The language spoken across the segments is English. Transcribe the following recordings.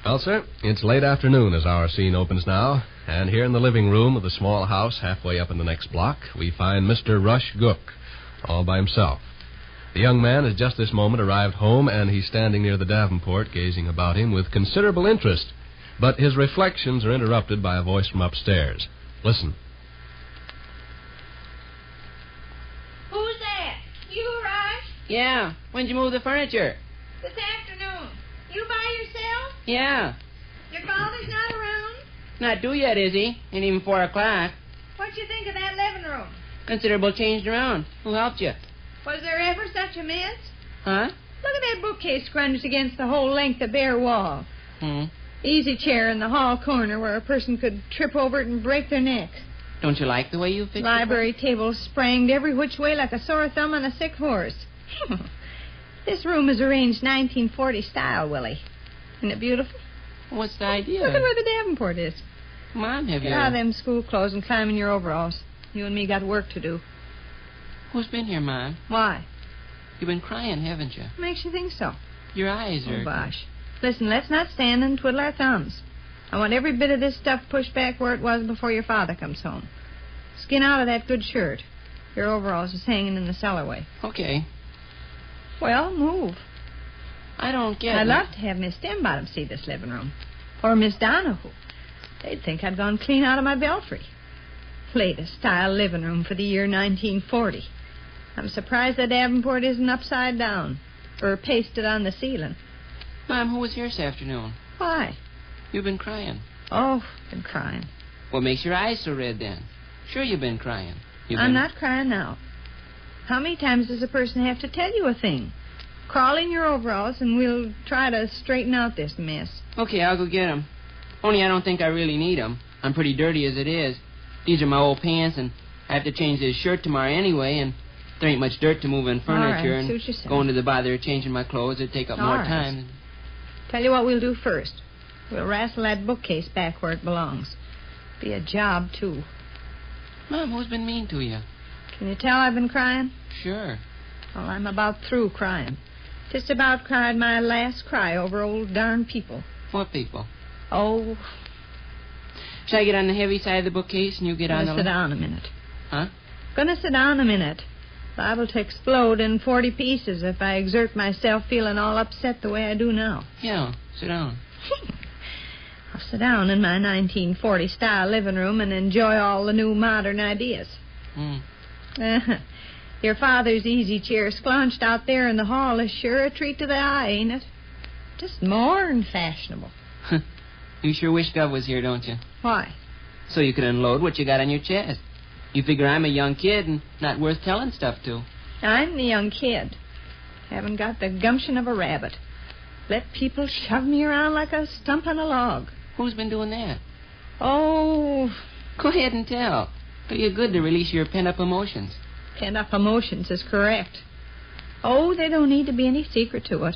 Well, sir, it's late afternoon as our scene opens now, and here in the living room of the small house halfway up in the next block, we find Mr. Rush Gook, all by himself. The young man has just this moment arrived home, and he's standing near the davenport gazing about him with considerable interest. But his reflections are interrupted by a voice from upstairs. Listen. Who's that? You, Rush? Yeah. When'd you move the furniture? This afternoon. You by yourself? Yeah. Your father's not around? Not due yet, is he? Ain't even 4 o'clock. What'd you think of that living room? Considerable changed around. Who helped you? Was there ever such a mess? Huh? Look at that bookcase scrunched against the whole length of bare wall. Hmm. Easy chair in the hall corner where a person could trip over it and break their necks. Don't you like the way you fixed Library table spranged every which way like a sore thumb on a sick horse. This room is arranged 1940 style, Willie. Isn't it beautiful? What's the idea? Look at where the davenport is. Come on, have you... Get out of them school clothes and climb in your overalls. You and me got work to do. Who's been here, Mom? Why? You've been crying, haven't you? Makes you think so. Your eyes are... Oh, bosh. Listen, let's not stand and twiddle our thumbs. I want every bit of this stuff pushed back where it was before your father comes home. Skin out of that good shirt. Your overalls is hanging in the cellarway. Okay. Well, move. I don't get I'd it. love to have Miss Stembottom see this living room. Or Miss Donahue. They'd think I'd gone clean out of my belfry. Latest style living room for the year 1940. I'm surprised that davenport isn't upside down. Or pasted on the ceiling. Mom, who was here this afternoon? Why? You've been crying. Oh, been crying. What makes your eyes so red, then? Sure you've been crying. I'm not crying now. How many times does a person have to tell you a thing? Crawl in your overalls and we'll try to straighten out this mess. Okay, I'll go get 'em. Only I don't think I really need 'em. I'm pretty dirty as it is. These are my old pants, and I have to change this shirt tomorrow anyway, and there ain't much dirt to move in furniture, All right, and going to the bother of changing my clothes would take up more time. Tell you what we'll do first. We'll wrestle that bookcase back where it belongs. Be a job, too. Mom, who's been mean to you? Can you tell I've been crying? Sure. Well, I'm about through crying. Just about cried my last cry over old darn people. What people? Oh. Shall I get on the heavy side of the bookcase and you get on the... Sit down a minute. Huh? Gonna sit down a minute. Liable to explode in 40 pieces if I exert myself feeling all upset the way I do now. Yeah, sit down. I'll sit down in my 1940 style living room and enjoy all the new modern ideas. Your father's easy chair sclounched out there in the hall is sure a treat to the eye, ain't it? Just more than fashionable. You sure wish Gov was here, don't you? Why? So you could unload what you got on your chest. You figure I'm a young kid and not worth telling stuff to. I'm the young kid. Haven't got the gumption of a rabbit. Let people shove me around like a stump on a log. Who's been doing that? Oh... Go ahead and tell. Do you good to release your pent-up emotions. Pent-up emotions is correct. Oh, there don't need to be any secret to it.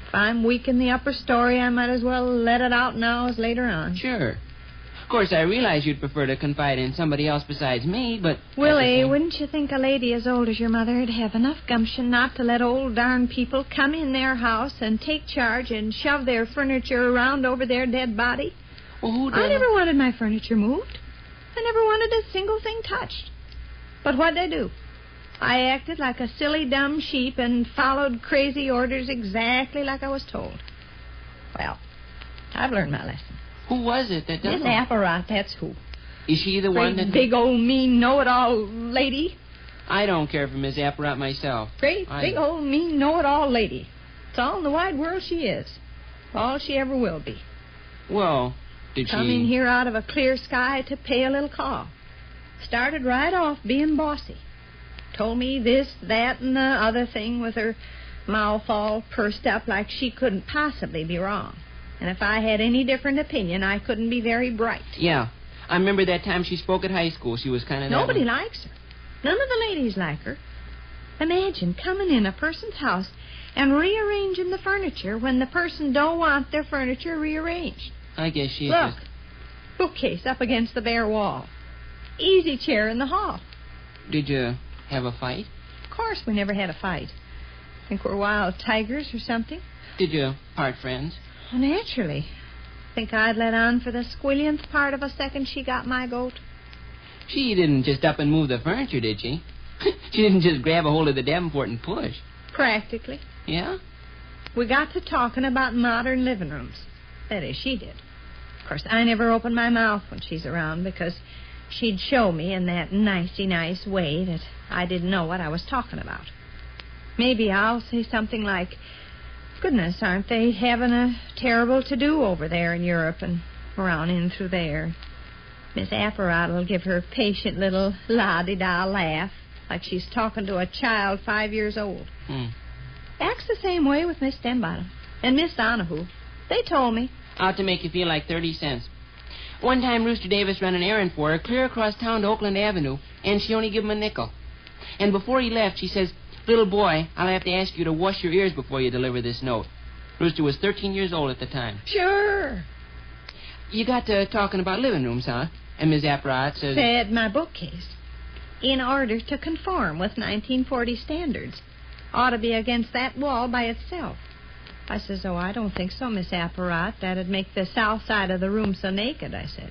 If I'm weak in the upper story, I might as well let it out now as later on. Sure. Of course, I realize you'd prefer to confide in somebody else besides me, but... Willie, wouldn't you think a lady as old as your mother would have enough gumption not to let old darn people come in their house and take charge and shove their furniture around over their dead body? Well, who done I never wanted my furniture moved. I never wanted a single thing touched. But what'd I do? I acted like a silly, dumb sheep and followed crazy orders exactly like I was told. Well, I've learned my lesson. Who was it that done Miss it? Apparat, that's who. Is she the one Great that... big old mean know-it-all lady. I don't care for Miss Apparat myself. Great big old mean know-it-all lady. It's all in the wide world she is. All she ever will be. Well, did she... Come in here out of a clear sky to pay a little call. Started right off being bossy. Told me this, that, and the other thing with her mouth all pursed up like she couldn't possibly be wrong. And if I had any different opinion, I couldn't be very bright. Yeah. I remember that time she spoke at high school. She was kind of... Nobody likes her. None of the ladies like her. Imagine coming in a person's house and rearranging the furniture when the person don't want their furniture rearranged. I guess she's Look, just... bookcase up against the bare wall. Easy chair in the hall. Did you have a fight? Of course we never had a fight. Think we're wild tigers or something? Did you part friends? Well, naturally. Think I'd let on for the squillionth part of a second she got my goat? She didn't just up and move the furniture, did she? She didn't just grab a hold of the Davenport and push. Practically. Yeah? We got to talking about modern living rooms. That is, she did. Of course, I never open my mouth when she's around because she'd show me in that nicey nice way that I didn't know what I was talking about. Maybe I'll say something like, "Goodness, aren't they having a terrible to-do over there in Europe and around in through there?" Miss Apparat will give her patient little la-di-da laugh like she's talking to a child 5 years old. Acts the same way with Miss Stembottom and Miss Donahue. They told me. Ought to make you feel like 30 cents. One time Rooster Davis ran an errand for her clear across town to Oakland Avenue, and she only gave him a nickel. And before he left, she says, "Little boy, I'll have to ask you to wash your ears before you deliver this note." Rooster was 13 years old at the time. Sure. You got to talking about living rooms, huh? And Miss Apparat says... Said my bookcase, in order to conform with 1940 standards, ought to be against that wall by itself. I says, "Oh, I don't think so, Miss Apparat. That'd make the south side of the room so naked," I said.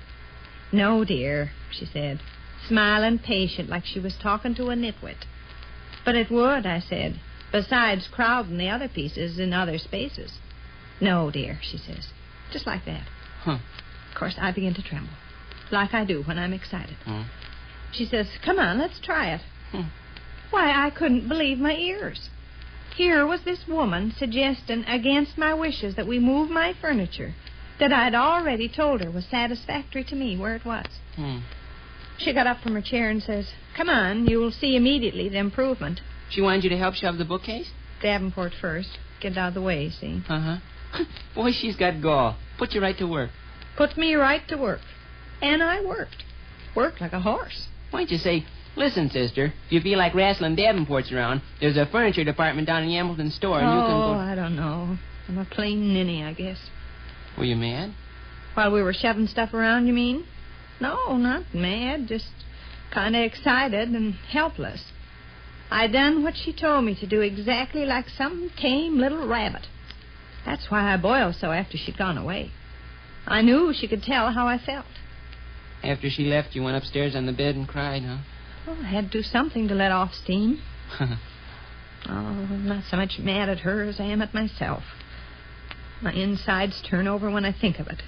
"No, dear," she said, smiling patient like she was talking to a nitwit. "But it would," I said, "besides crowding the other pieces in other spaces." "No, dear," she says, just like that. Of course, I begin to tremble, like I do when I'm excited. She says, "Come on, let's try it." Why, I couldn't believe my ears. Here was this woman suggesting against my wishes that we move my furniture that I'd already told her was satisfactory to me where it was. She got up from her chair and says, "Come on, you'll see immediately the improvement." She wanted you to help shove the bookcase? Davenport first. Get it out of the way, see? Boy, she's got gall. Put you right to work. Put me right to work. And I worked. Worked like a horse. Why don't you say, "Listen, sister, if you feel like wrestling Davenports around, there's a furniture department down in Yambleton store, and you can go..." I don't know. I'm a plain ninny, I guess. Were you mad? While we were shoving stuff around, you mean? No, not mad, just kind of excited and helpless. I done what she told me to do exactly like some tame little rabbit. That's why I boiled so after she'd gone away. I knew she could tell how I felt. After she left, you went upstairs on the bed and cried, huh? Well, I had to do something to let off steam. I'm not so much mad at her as I am at myself. My insides turn over when I think of it.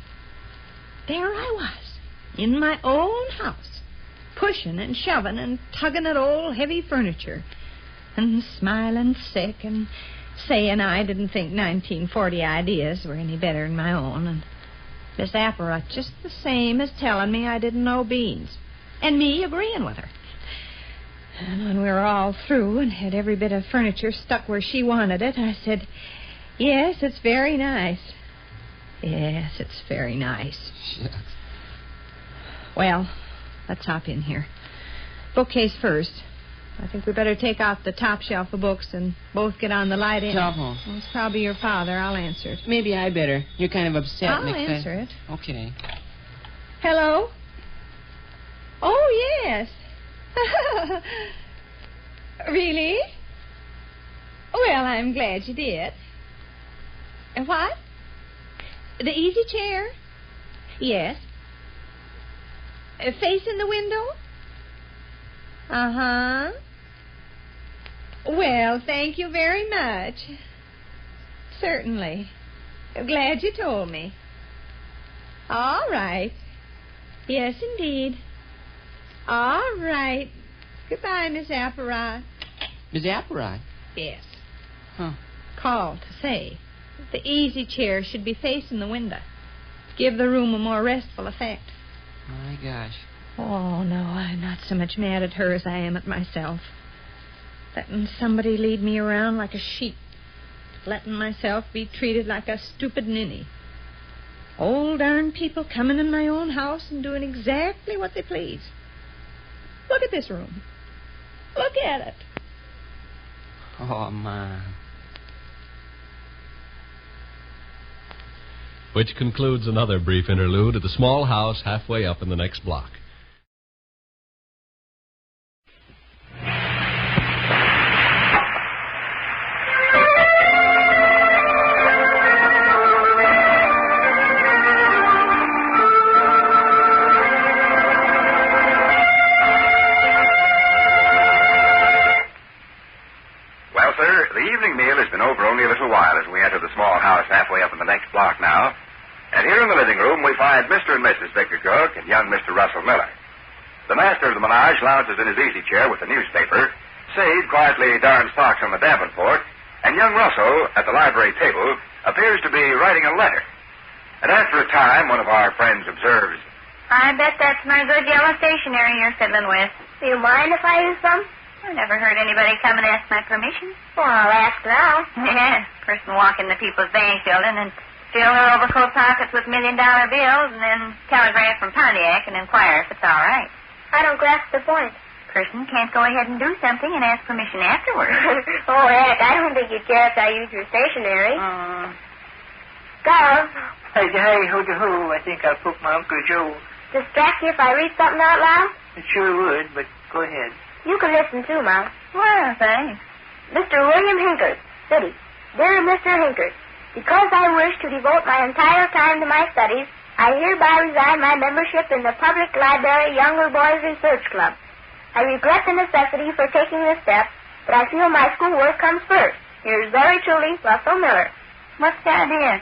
There I was, in my own house, pushing and shoving and tugging at old heavy furniture, and smiling sick and saying I didn't think 1940 ideas were any better than my own, and Miss Apparat just the same as telling me I didn't know beans, and me agreeing with her. And when we were all through and had every bit of furniture stuck where she wanted it, I said, "Yes, it's very nice. Yes, it's very nice." Shucks. Well, let's hop in here. Bookcase first. I think we better take out the top shelf of books and both get on the light end. Telephone. Well, it's probably your father. I'll answer it. Maybe I better. You're kind of upset. I'll answer it. Okay. Hello? Oh, yes. Really? Well, I'm glad you did. What? The easy chair? Yes. Facing the window? Uh-huh. Well, thank you very much. Certainly. Glad you told me. All right. Yes, indeed. All right. Goodbye, Miss Apparat. Miss Apparat? Yes. Huh. Called to say that the easy chair should be facing the window. Give the room a more restful effect. My gosh. Oh, no, I'm not so much mad at her as I am at myself. Letting somebody lead me around like a sheep. Letting myself be treated like a stupid ninny. Old darn people coming in my own house and doing exactly what they please. Look at this room. Look at it. Oh, Mom. Which concludes another brief interlude at the small house halfway up in the next block. smile as we enter the small house halfway up in the next block now. And here in the living room, we find Mr. and Mrs. Victor Gook and young Mr. Russell Miller. The master of the menage lounges in his easy chair with a newspaper. Sade quietly darns socks on the Davenport, and young Russell, at the library table, appears to be writing a letter. And after a time, one of our friends observes, I bet that's my good yellow stationery you're fiddling with. Do you mind if I use some? I never heard anybody come and ask my permission. Well, I'll ask now. Yeah, person walk in the People's Bank building and fill her overcoat pockets with $1 million bills and then telegraph from Pontiac and inquire if it's all right. I don't grasp the point. Person can't go ahead and do something and ask permission afterwards. Oh, heck, I don't think you'd care if I use your stationery. Gov. Hey, who? I think I'll poke my Uncle Joe. Distract you if I read something out loud? It sure would, but go ahead. You can listen too, Mom. Well, thanks. Mr. William Hinkert, City. Dear Mr. Hinkert, because I wish to devote my entire time to my studies, I hereby resign my membership in the Public Library Younger Boys Research Club. I regret the necessity for taking this step, but I feel my schoolwork comes first. Yours very truly, Russell Miller. What's the idea?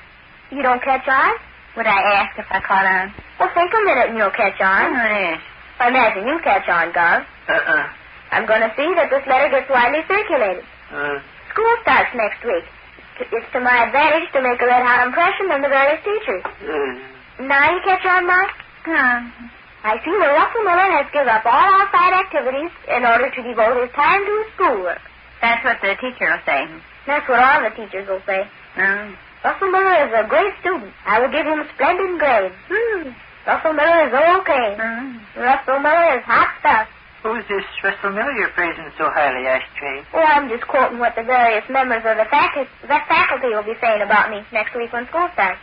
You don't catch on? Would I ask if I caught on? Well, think a minute and you'll catch on. Yes. I imagine you catch on, Gov. I'm going to see that this letter gets widely circulated. School starts next week. It's to my advantage to make a red-hot impression on the various teachers. Now you catch on, Mom? I see that Russell Miller has given up all outside activities in order to devote his time to his schoolwork. That's what the teacher will say. That's what all the teachers will say. Russell Miller is a great student. I will give him splendid grades. Russell Miller is okay. Russell Miller is hot stuff. Who's this Russell Miller you're praising so highly, Ashtray? Oh, I'm just quoting what the various members of the faculty will be saying about me next week when school starts.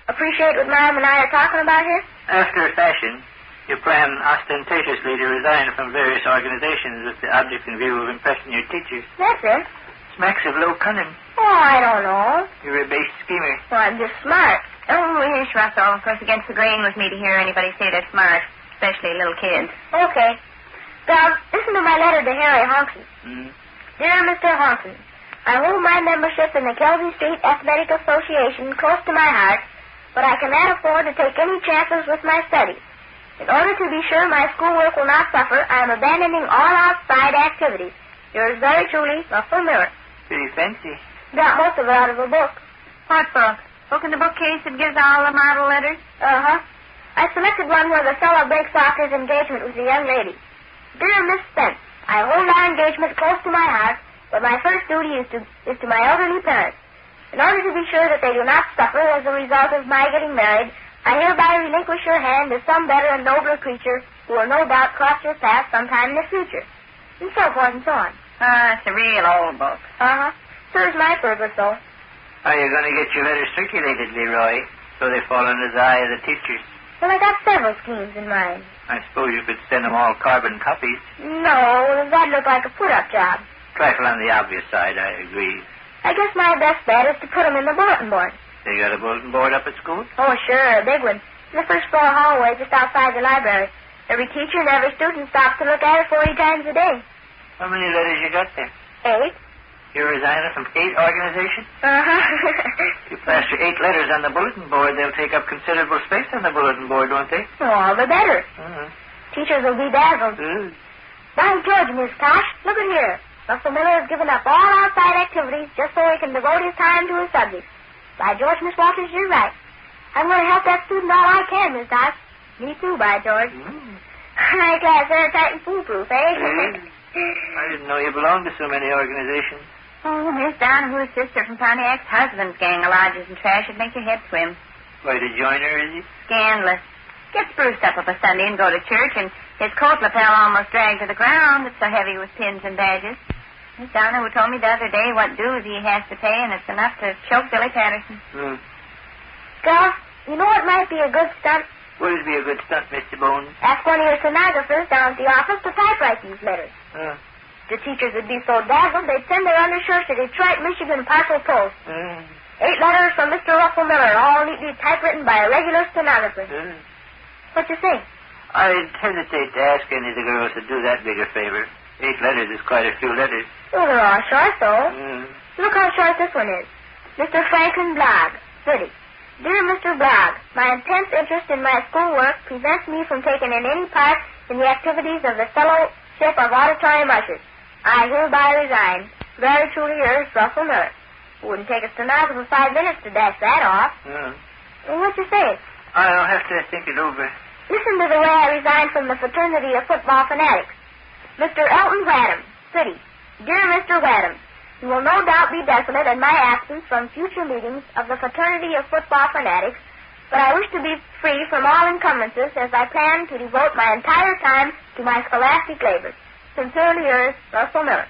Appreciate what Mom and I are talking about here? After a fashion, you plan ostentatiously to resign from various organizations with the object in view of impressing your teachers. That's it. Smacks of low cunning. Oh, I don't know. You're a base schemer. Well, I'm just smart. Oh, yes, Russell. Of course, against the grain with me to hear anybody say they're smart, especially little kids. Okay. Gov, listen to my letter to Harry Honson. Dear Mr. Honson, I hold my membership in the Kelsey Street Athletic Association close to my heart, but I cannot afford to take any chances with my studies. In order to be sure my schoolwork will not suffer, I am abandoning all outside activities. Yours very truly, Russell Miller. Pretty fancy. Got most of it out of a book. What book? Book in the bookcase that gives all the model letters? I selected one where the fellow breaks off his engagement with a young lady. Dear Miss Spence, I hold our engagement close to my heart, but my first duty is to my elderly parents. In order to be sure that they do not suffer as a result of my getting married, I hereby relinquish your hand to some better and nobler creature who will no doubt cross your path sometime in the future. And so forth and so on. It's a real old book. Serves my purpose, though. Are you going to get your letters circulated, Leroy, so they fall under the eye of the teachers? Well, I got several schemes in mind. I suppose you could send them all carbon copies. No, that'd look like a put-up job. Trifle on the obvious side, I agree. I guess my best bet is to put them in the bulletin board. They got a bulletin board up at school? Oh, sure, a big one. In the first floor hallway just outside the library. Every teacher and every student stops to look at it 40 times a day. How many letters you got there? 8. You're resigning from 8 organizations? If you plaster 8 letters on the bulletin board, they'll take up considerable space on the bulletin board, won't they? Oh, all the better. Teachers will be dazzled. By George, Miss Tosh, look at here. Russell Miller has given up all outside activities just so he can devote his time to his subjects. By George, Miss Walters, you're right. I'm going to help that student all I can, Miss Tosh. Me too, by George. High class, airtight, and foolproof, eh? I didn't know you belonged to so many organizations. Oh, Miss Donahue's sister from Pontiac's husband's gang of lodges and trash would make your head swim. Why, to join her, is he? Scandalous. Gets spruced up a Sunday and go to church, and his coat lapel almost dragged to the ground. It's so heavy with pins and badges. Miss Donahue told me the other day what dues he has to pay, and it's enough to choke Billy Patterson. Gus, you know what might be a good stunt? What would be a good stunt, Mr. Bones? Ask one of your stenographers down at the office to typewrite these letters. The teachers would be so dazzled they'd send their undershirts to Detroit, Michigan parcel post. 8 letters from Mr. Russell Miller, all neatly typewritten by a regular stenographer. What you think? I'd hesitate to ask any of the girls to do that big a favor. 8 letters is quite a few letters. Oh, they're all short, though. Look how short this one is. Mr. Franklin Blogg, City. Dear Mr. Blogg, my intense interest in my schoolwork prevents me from taking in any part in the activities of the Fellowship of Auditorium Ushers. I hereby resign. Very truly yours, Russell Miller. It wouldn't take a stenographer 5 minutes to dash that off. Well, what'd you say? I'll have to think it over. Listen to the way I resigned from the fraternity of football fanatics. Mr. Elton Wadham, City. Dear Mr. Wadham, you will no doubt be desolate in my absence from future meetings of the fraternity of football fanatics, but I wish to be free from all encumbrances as I plan to devote my entire time to my scholastic labors. Sincerely yours, Russell Miller.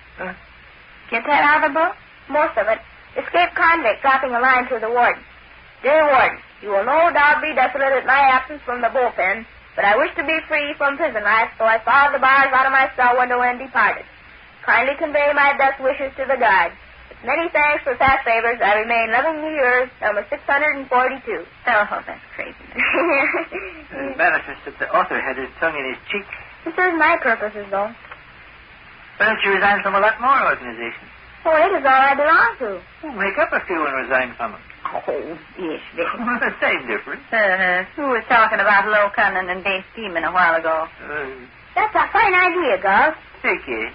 Get that out of the book? Most of it. Escaped convict dropping a line to the warden. Dear warden, you will no doubt be desolate at my absence from the bullpen, but I wish to be free from prison life, so I saw the bars out of my cell window and departed. Kindly convey my best wishes to the guard. With many thanks for past favors, I remain lovingly yours, number 642. Oh, that's crazy. It manifests that the author had his tongue in his cheek. It serves my purposes, though. Why don't you resign from a lot more organizations? Oh, it is all I belong to. Make up a few and resign from them. Oh, yes, Vic. Same difference. Who was talking about low cunning and base scheming a while ago? That's a fine idea, Gus. Take it.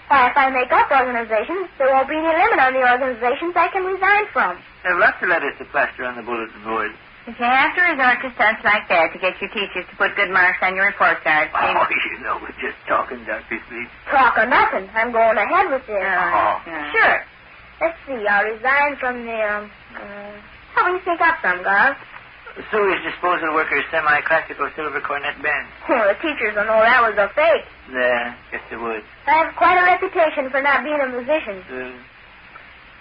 Why, if I make up organizations, there won't be any limit on the organizations I can resign from. There are lots of letters to plaster on the bulletin board. If you have to resort to stunts like that to get your teachers to put good marks on your report cards, We're just talking, Dr. Sleep. Talk or nothing. I'm going ahead with this. Sure. Let's see. I'll resign from the, how do you think up some, Gus? Sewage disposal workers' semi-classical silver cornet band. Well, the teachers will know that was a fake. Yeah, guess they would. I have quite a reputation for not being a musician.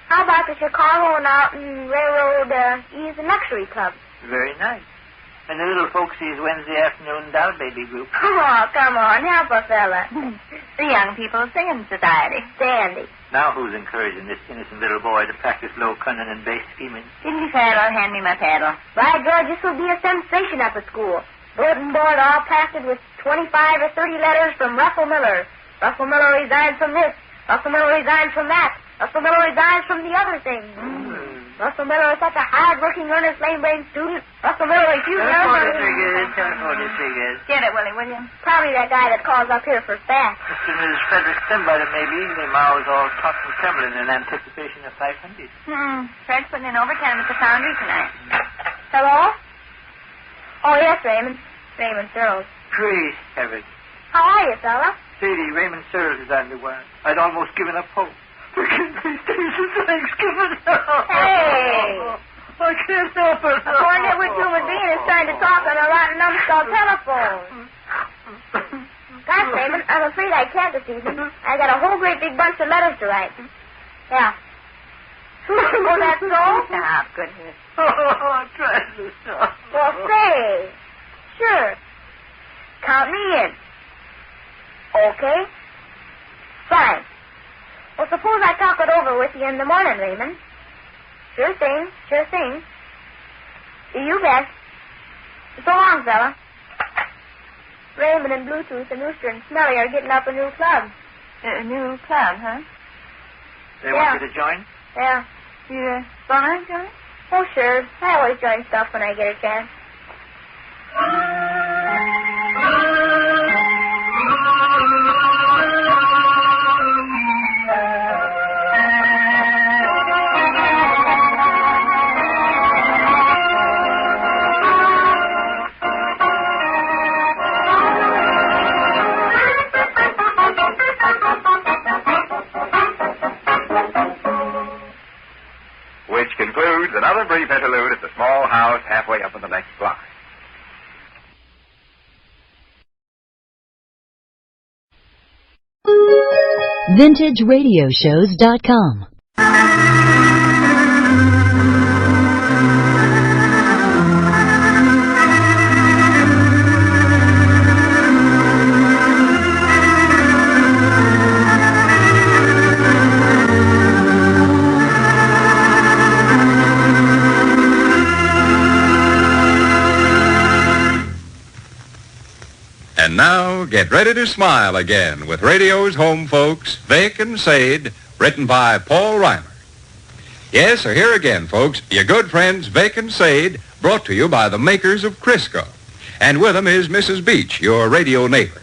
How about the Chicago and Alton Railroad Ease and Luxury Club? Very nice. And the little folksies Wednesday afternoon doll baby group. Oh, come on, help a fella. The Young People's Singing Society. Dandy. Now who's encouraging this innocent little boy to practice low cunning and base scheming? Didn't you paddle? Hand me my paddle. By George, this will be a sensation up at school. Bulletin board all plastered with 25 or 30 letters from Russell Miller. Russell Miller resigns from this. Russell Miller resigns from that. Russell Miller resigns from the other thing. Russell Miller is such a hard-working, earnest, lame-brained student. Russell Miller refuses... Get it, Willie, will you? Probably that guy that calls up here for facts. Mr. and Mrs. Frederick Stembiter, maybe. Their mouths all taut and trembling in anticipation of 500. Fred's putting in overtime at the foundry tonight. Hello? Oh, yes, Raymond. Raymond Searles. Praise heaven. How are you, fella? Sadie, Raymond Searles is on the wire. I'd almost given up hope. For goodness sakes, Thanksgiving. Hey! I can't help it. A poor nitwit human being is trying to talk on a rotten numbskull telephone. Gosh, Raymond, I'm afraid I can't this evening. I got a whole great big bunch of letters to write. Yeah. Oh, that's so? Stop, goodness. I'm trying to stop. Well, say. Sure. Count me in. Okay. Fine. Well, suppose I talk it over with you in the morning, Raymond. Sure thing, sure thing. You bet. So long, fella. Raymond and Bluetooth and Rooster and Smelly are getting up a new club. A new club, huh? They want you to join? Yeah. You gonna join? Oh, sure. I always join stuff when I get a chance. Which concludes another brief interlude at the small house halfway up in the next block. VintageRadioshows.com. And now, get ready to smile again with radio's home folks, Vic and Sade, written by Paul Reimer. Yes, so here again, folks, your good friends Vic and Sade, brought to you by the makers of Crisco. And with them is Mrs. Beach, your radio neighbor.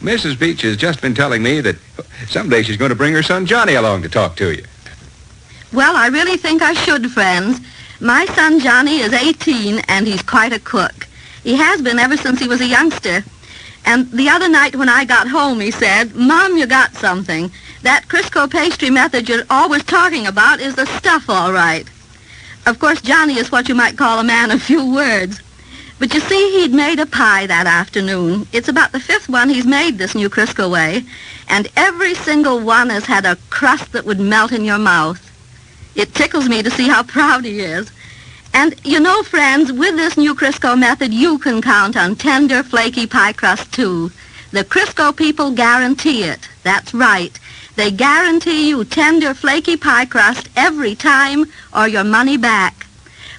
Mrs. Beach has just been telling me that someday she's going to bring her son Johnny along to talk to you. Well, I really think I should, friends. My son Johnny is 18, and he's quite a cook. He has been ever since he was a youngster. And the other night when I got home, he said, Mom, you got something. That Crisco pastry method you're always talking about is the stuff, all right. Of course, Johnny is what you might call a man of few words. But you see, he'd made a pie that afternoon. It's about the 5th one he's made this new Crisco way, and every single one has had a crust that would melt in your mouth. It tickles me to see how proud he is. And, you know, friends, with this new Crisco method, you can count on tender, flaky pie crust, too. The Crisco people guarantee it. That's right. They guarantee you tender, flaky pie crust every time or your money back.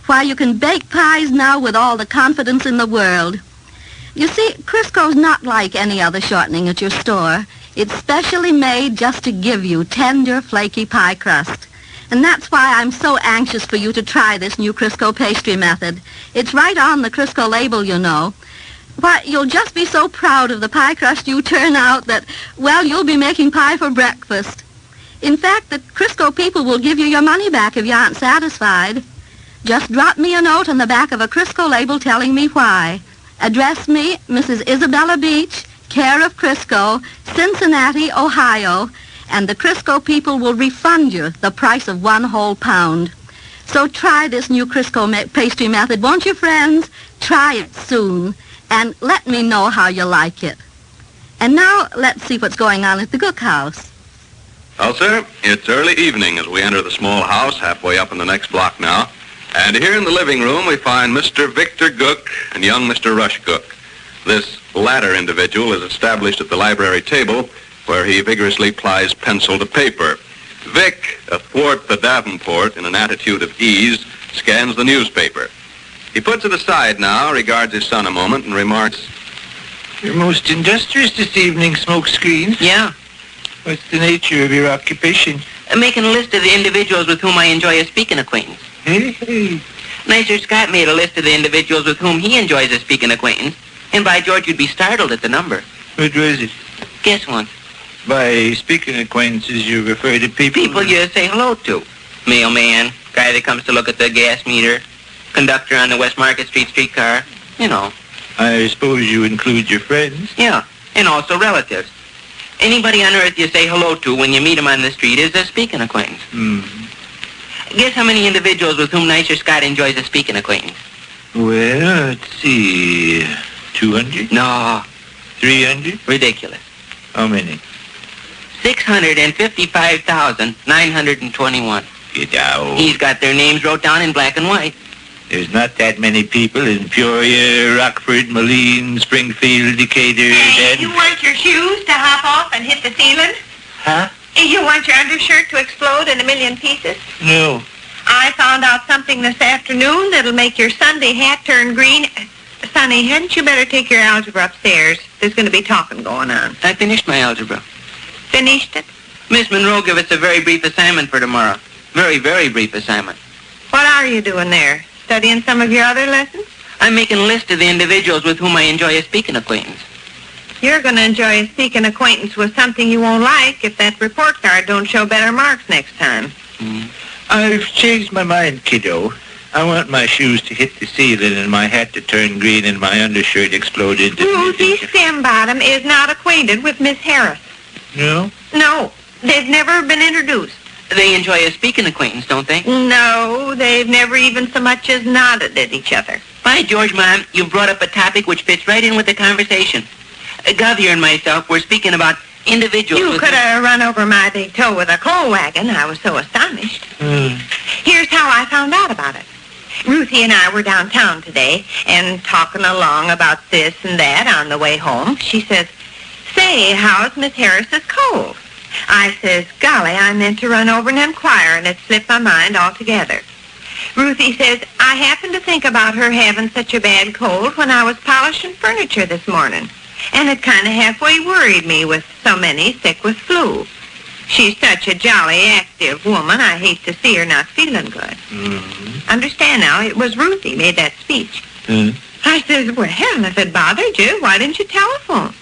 Why, you can bake pies now with all the confidence in the world. You see, Crisco's not like any other shortening at your store. It's specially made just to give you tender, flaky pie crust. And that's why I'm so anxious for you to try this new Crisco pastry method. It's right on the Crisco label, you know. Why, you'll just be so proud of the pie crust you turn out that, well, you'll be making pie for breakfast. In fact, the Crisco people will give you your money back if you aren't satisfied. Just drop me a note on the back of a Crisco label telling me why. Address me, Mrs. Isabella Beach, care of Crisco, Cincinnati, Ohio, and the Crisco people will refund you the price of 1 whole pound. So try this new Crisco pastry method, won't you, friends? Try it soon, and let me know how you like it. And now, let's see what's going on at the Gook house. Well, sir, it's early evening as we enter the small house halfway up in the next block now. And here in the living room, we find Mr. Victor Gook and young Mr. Rush Gook. This latter individual is established at the library table, where he vigorously plies pencil to paper. Vic, athwart the Davenport in an attitude of ease, scans the newspaper. He puts it aside now, regards his son a moment, and remarks, You're most industrious this evening, Smokescreen. Yeah. What's the nature of your occupation? I'm making a list of the individuals with whom I enjoy a speaking acquaintance. Hey. Nicer Scott made a list of the individuals with whom he enjoys a speaking acquaintance, and by George, you'd be startled at the number. What was it? Guess one. By speaking acquaintances, you refer to people... People you say hello to. Mailman, guy that comes to look at the gas meter, conductor on the West Market Street streetcar, you know. I suppose you include your friends? Yeah, and also relatives. Anybody on earth you say hello to when you meet him on the street is a speaking acquaintance. Guess how many individuals with whom Nicer Scott enjoys a speaking acquaintance? Well, let's see. 200? No. 300? Ridiculous. How many? 655,921. Get out. He's got their names wrote down in black and white. There's not that many people in Peoria, Rockford, Moline, Springfield, Decatur, Hey, you want your shoes to hop off and hit the ceiling? Huh? You want your undershirt to explode in a million pieces? No. I found out something this afternoon that'll make your Sunday hat turn green. Sonny, hadn't you better take your algebra upstairs? There's going to be talking going on. I finished my algebra. Finished it? Miss Monroe gave us a very brief assignment for tomorrow. Very, very brief assignment. What are you doing there? Studying some of your other lessons? I'm making a list of the individuals with whom I enjoy a speaking acquaintance. You're going to enjoy a speaking acquaintance with something you won't like if that report card don't show better marks next time. I've changed my mind, kiddo. I want my shoes to hit the ceiling and my hat to turn green and my undershirt explode into... Ruthie Stembottom is not acquainted with Miss Harris. No? No. They've never been introduced. They enjoy a speaking acquaintance, don't they? No, they've never even so much as nodded at each other. By George, Mom, you brought up a topic which fits right in with the conversation. Governor and myself were speaking about individuals... You could have run over my big toe with a coal wagon. I was so astonished. Here's how I found out about it. Ruthie and I were downtown today and talking along about this and that on the way home. She says, Say, how's Miss Harris's cold? I says, golly, I meant to run over and inquire, and it slipped my mind altogether. Ruthie says, I happened to think about her having such a bad cold when I was polishing furniture this morning, and it kind of halfway worried me with so many sick with flu. She's such a jolly, active woman, I hate to see her not feeling good. Understand now, it was Ruthie made that speech. I says, well, if it bothered you, why didn't you telephone?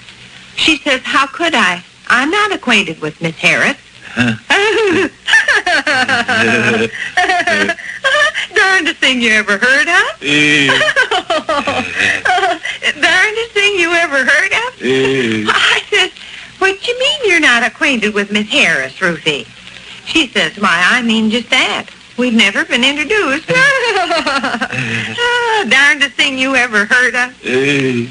She says, how could I? I'm not acquainted with Miss Harris. Darndest thing you ever heard of? Darndest thing you ever heard of? I says, what you mean you're not acquainted with Miss Harris, Ruthie? She says, why, I mean just that. We've never been introduced. Darndest thing you ever heard of? You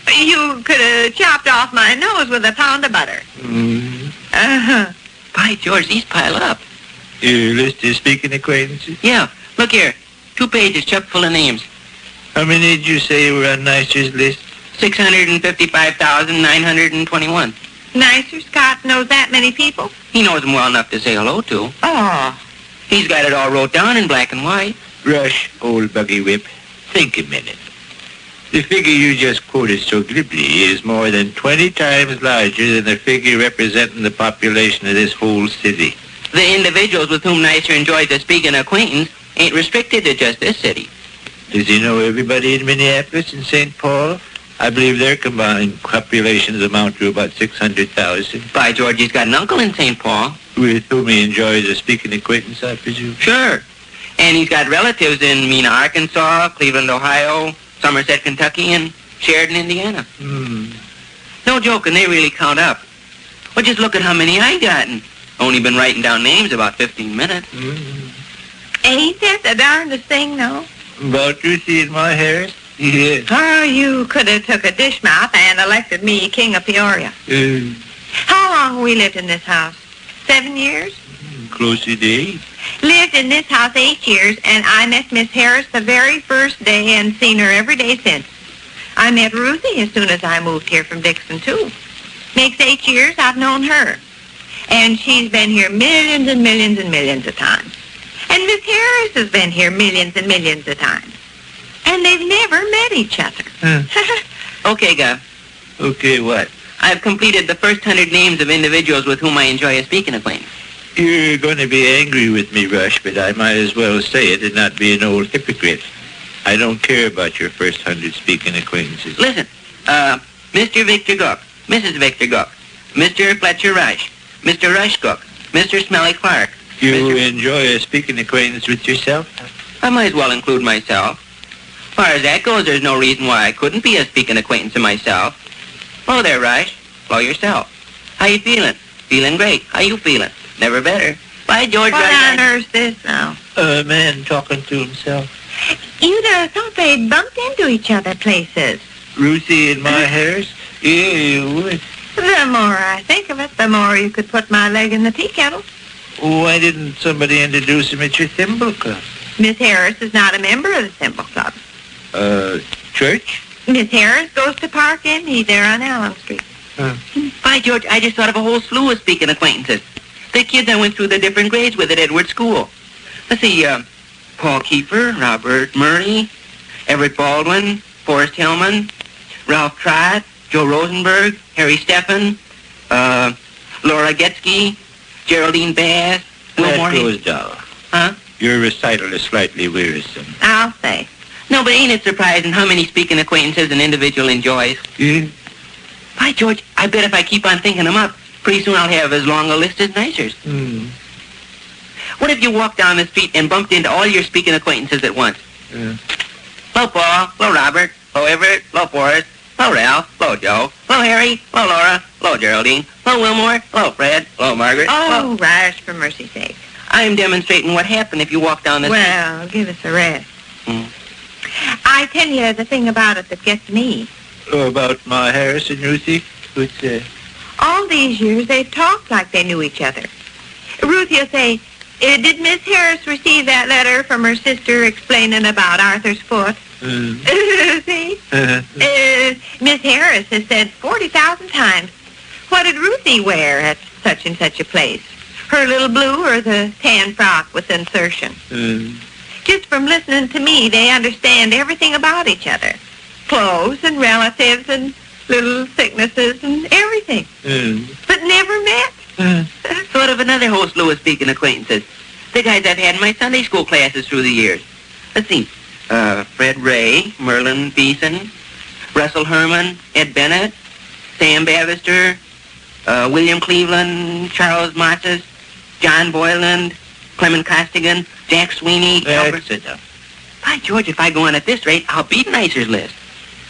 could have chopped off my nose with a pound of butter. By George, these pile up. Your list of speaking acquaintances? Yeah, look here. 2 pages chock full of names. How many did you say were on Nicer's list? 655,921. Nicer Scott knows that many people? He knows them well enough to say hello to. Oh. He's got it all wrote down in black and white. Rush, old buggy whip, think a minute. The figure you just quoted so glibly is more than 20 times larger than the figure representing the population of this whole city. The individuals with whom Nicer enjoys a speaking acquaintance ain't restricted to just this city. Does he know everybody in Minneapolis and St. Paul? I believe their combined populations amount to about 600,000. By George, he's got an uncle in St. Paul. With whom he enjoys a speaking acquaintance, I presume? Sure. And he's got relatives in Mena, Arkansas, Cleveland, Ohio, Somerset, Kentucky, and Sheridan, Indiana. No joking, they really count up. Well, just look at how many I gotten. Only been writing down names about 15 minutes. Ain't that the darndest thing, though? About Ruthie and my Harris? Yeah. Oh, you could have took a dish mouth and elected me king of Peoria. How long have we lived in this house? 7 years? Close to 8. Lived in this house 8 years, and I met Miss Harris the very first day and seen her every day since. I met Ruthie as soon as I moved here from Dixon, too. Makes 8 years I've known her. And she's been here millions and millions and millions of times. And Miss Harris has been here millions and millions of times. And they've never met each other. Okay, Gov. Okay, what? I've completed the first 100 names of individuals with whom I enjoy a speaking acquaintance. You're going to be angry with me, Rush, but I might as well say it and not be an old hypocrite. I don't care about your first 100 speaking acquaintances. Listen, Mr. Victor Gook, Mrs. Victor Gook, Mr. Fletcher Rush, Mr. Rush Gook, Mr. Smelly Clark. You enjoy a speaking acquaintance with yourself? I might as well include myself. As far as that goes, there's no reason why I couldn't be a speaking acquaintance of myself. Hello there, Rush. Hello yourself. How you feeling? Feeling great. How you feeling? Never better. By George, what Rush. on earth's this now? A man talking to himself. You'd have thought they'd bumped into each other places. Ruthie and my Harris? Yeah, you would. The more I think of it, the more you could put my leg in the tea kettle. Why didn't somebody introduce him at your thimble club? Miss Harris is not a member of the thimble club. Church? Miss Harris goes to Park Inn. There on Allen Street. By George, I just thought of a whole slew of speaking acquaintances. The kids I went through the different grades with at Edward School. Let's see, Paul Kiefer, Robert Murray, Everett Baldwin, Forrest Hillman, Ralph Trott, Joe Rosenberg, Harry Steffen, Laura Getsky, Geraldine Bass, That goes down. Huh? Your recital is slightly wearisome. I'll say. No, but ain't it surprising how many speaking acquaintances an individual enjoys? Yeah. By George, I bet if I keep on thinking them up, pretty soon I'll have as long a list as Nicer's. What if you walked down the street and bumped into all your speaking acquaintances at once? Hello, Paul. Hello, Robert. Hello, Everett. Hello, Forrest. Hello, Ralph. Hello, Joe. Hello, Harry. Hello, Laura. Hello, Geraldine. Hello, Wilmore. Hello, Fred. Hello, Margaret. Oh, Rush, for mercy's sake. I'm demonstrating what happened if you walk down the street. Well, give us a rest. I tell you the thing about it that gets me. About my Harris and Ruthie? What's that? All these years, they've talked like they knew each other. Ruthie will say, did Miss Harris receive that letter from her sister explaining about Arthur's foot? See? Miss Harris has said 40,000 times, what did Ruthie wear at such and such a place? Her little blue or the tan frock with insertion? Just from listening to me, they understand everything about each other. Clothes and relatives and little sicknesses and everything. But never met. Sort of another whole slew of speaking acquaintances. The guys I've had in my Sunday school classes through the years. Let's see. Fred Ray, Merlin Beeson, Russell Herman, Ed Bennett, Sam Bavister, William Cleveland, Charles Matzes, John Boyland, Clement Costigan, Jack Sweeney, Albert. Sit down. By George, if I go on at this rate, I'll beat Nicer's list.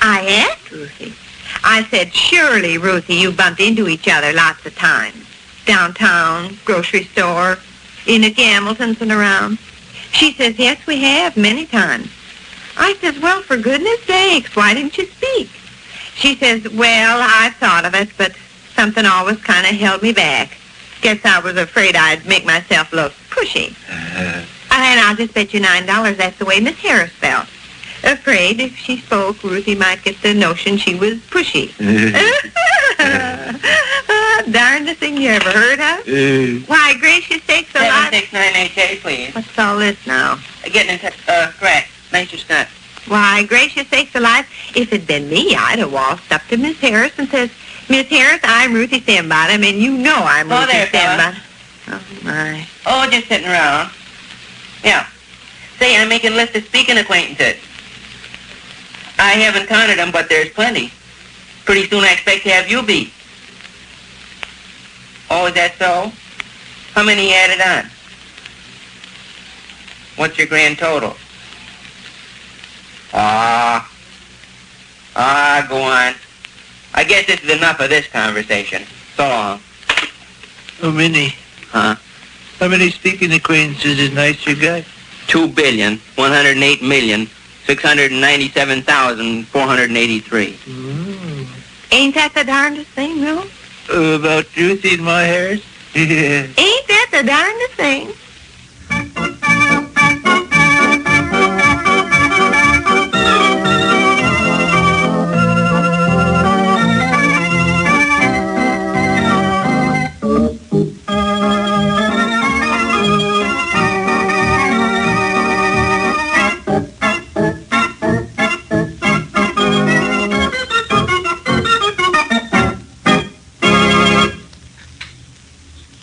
I asked Ruthie. I said, surely, Ruthie, you bumped into each other lots of times. Downtown, grocery store, in at Hamilton's and around. She says, yes, we have, many times. I says, well, for goodness sakes, why didn't you speak? She says, well, I thought of it, but something always kind of held me back. Guess I was afraid I'd make myself look pushy. And I'll just bet you $9 that's the way Miss Harris felt. Afraid if she spoke, Ruthie might get the notion she was pushy. Darndest thing you ever heard of? Why, gracious sakes alive. 7698K, please. What's all this now? Getting in touch, Crack. Nicer Scott. Why, gracious sakes alive, if it'd been me, I'd have waltzed up to Miss Harris and says, Miss Harris, I'm Ruthie Sambottom, and you know I'm Ruthie there, Sambottom. Oh, my. Oh, just sitting around. Yeah. Say, I'm making a list of speaking acquaintances. I haven't counted them, but there's plenty. Pretty soon I expect to have you beat. Oh, is that so? How many you added on? What's your grand total? Go on. I guess this is enough of this conversation. So long. Oh, Minnie. Huh? How many speaking acquaintances is Nicer got? 2,108,697,483. Ain't that the darndest thing, Will? About Ruthie and my Harris? Ain't that the darndest thing?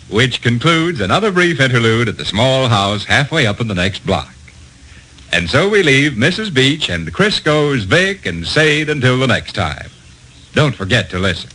Which concludes another brief interlude at the small house halfway up in the next block. And so we leave Mrs. Beach and Crisco's Vic and Sade until the next time. Don't forget to listen.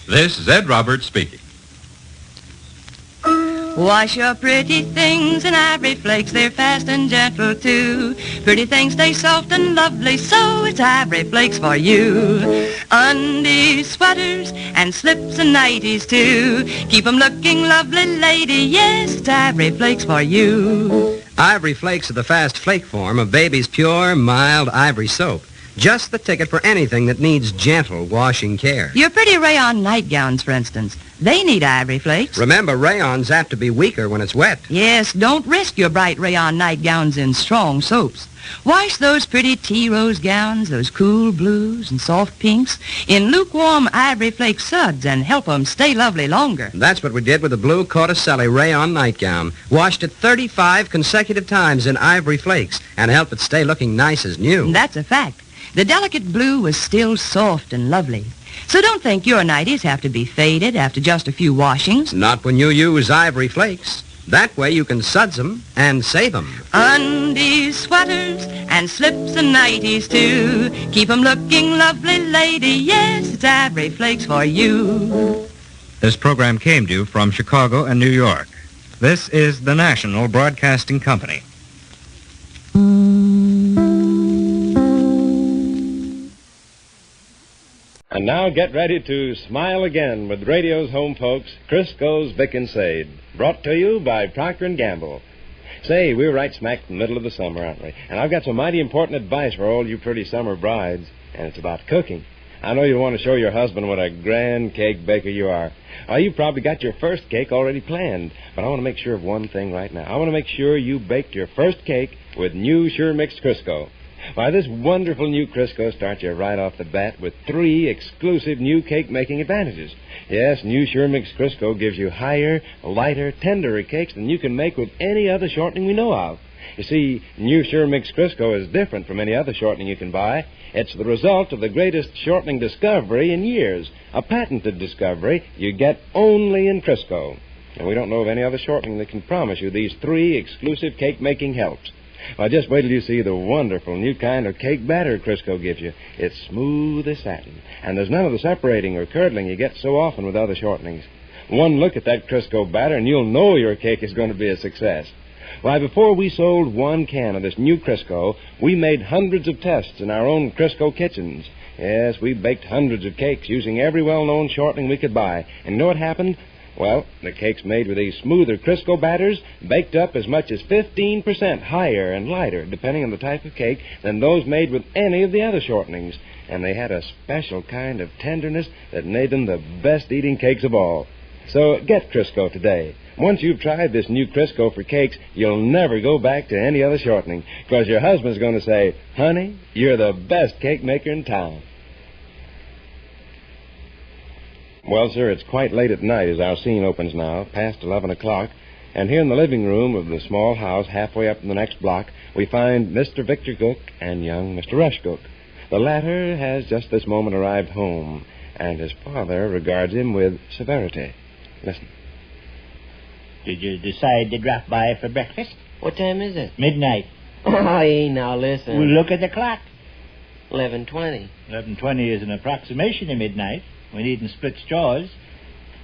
This is Ed Roberts speaking. Wash your pretty things in ivory flakes, they're fast and gentle too. Pretty things stay soft and lovely, so it's ivory flakes for you. Undies, sweaters, and slips and nighties too. Keep 'em looking lovely, lady, yes, it's ivory flakes for you. Ivory flakes are the fast flake form of baby's pure, mild ivory soap. Just the ticket for anything that needs gentle washing care. Your pretty rayon nightgowns, for instance, they need ivory flakes. Remember, rayon's apt to be weaker when it's wet. Yes, don't risk your bright rayon nightgowns in strong soaps. Wash those pretty tea rose gowns, those cool blues and soft pinks, in lukewarm ivory flake suds and help 'em stay lovely longer. That's what we did with the blue Corticelli rayon nightgown. Washed it 35 consecutive times in ivory flakes and helped it stay looking nice as new. That's a fact. The delicate blue was still soft and lovely. So don't think your nighties have to be faded after just a few washings. Not when you use ivory flakes. That way you can suds 'em and save 'em. Undies, sweaters, and slips and nighties too. Keep 'em looking lovely, lady, yes, it's ivory flakes for you. This program came to you from Chicago and New York. This is the National Broadcasting Company. And now get ready to smile again with radio's home folks, Crisco's Vic and Sade, brought to you by Procter & Gamble. Say, we're right smack in the middle of the summer, aren't we? And I've got some mighty important advice for all you pretty summer brides, and it's about cooking. I know you want to show your husband what a grand cake baker you are. You've probably got your first cake already planned, but I want to make sure of one thing right now. I want to make sure you baked your first cake with new Sure Mix Crisco. Why, this wonderful new Crisco starts you right off the bat with 3 exclusive new cake-making advantages. Yes, new Sure Mix Crisco gives you higher, lighter, tenderer cakes than you can make with any other shortening we know of. You see, new Sure Mix Crisco is different from any other shortening you can buy. It's the result of the greatest shortening discovery in years, a patented discovery you get only in Crisco. And we don't know of any other shortening that can promise you these 3 exclusive cake-making helps. Well, just wait till you see the wonderful new kind of cake batter Crisco gives you. It's smooth as satin, and there's none of the separating or curdling you get so often with other shortenings. One look at that Crisco batter, and you'll know your cake is going to be a success. Why, before we sold 1 can of this new Crisco, we made hundreds of tests in our own Crisco kitchens. Yes, we baked hundreds of cakes using every well-known shortening we could buy. And you know what happened? Well, the cakes made with these smoother Crisco batters baked up as much as 15% higher and lighter, depending on the type of cake, than those made with any of the other shortenings. And they had a special kind of tenderness that made them the best eating cakes of all. So get Crisco today. Once you've tried this new Crisco for cakes, you'll never go back to any other shortening, because your husband's going to say, "Honey, you're the best cake maker in town." Well, sir, it's quite late at night as our scene opens now, past 11 o'clock, and here in the living room of the small house halfway up in the next block, we find Mr. Victor Gook and young Mr. Rush Gook. The latter has just this moment arrived home, and his father regards him with severity. Listen. Did you decide to drop by for breakfast? What time is it? Midnight. Oh, hey, now listen. Well, look at the clock. 11:20. 11:20 is an approximation of midnight. We needn't split straws.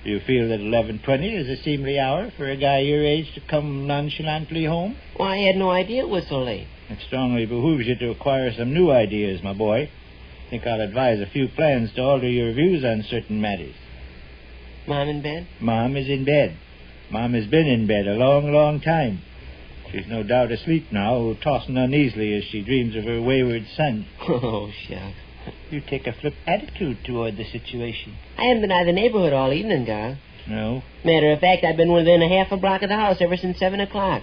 Do you feel that 11:20 is a seemly hour for a guy your age to come nonchalantly home? Well, I had no idea it was so late. It strongly behooves you to acquire some new ideas, my boy. I think I'll advise a few plans to alter your views on certain matters. Mom in bed? Mom is in bed. Mom has been in bed a long, long time. She's no doubt asleep now, tossing uneasily as she dreams of her wayward son. Oh, shucks. You take a flip attitude toward the situation. I haven't been out of the neighborhood all evening, Gar. No? Matter of fact, I've been within a half a block of the house ever since 7 o'clock.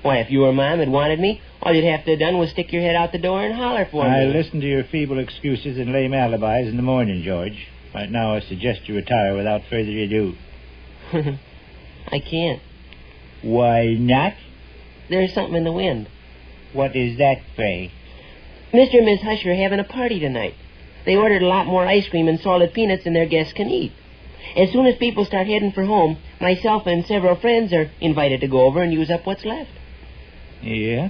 Why, if you or Mom had wanted me, all you'd have to have done was stick your head out the door and holler for me. I'll listen to your feeble excuses and lame alibis in the morning, George. Right now, I suggest you retire without further ado. I can't. Why not? There's something in the wind. What is that, pray? Mr. and Miss Hush are having a party tonight. They ordered a lot more ice cream and salted peanuts than their guests can eat. As soon as people start heading for home, myself and several friends are invited to go over and use up what's left. Yeah?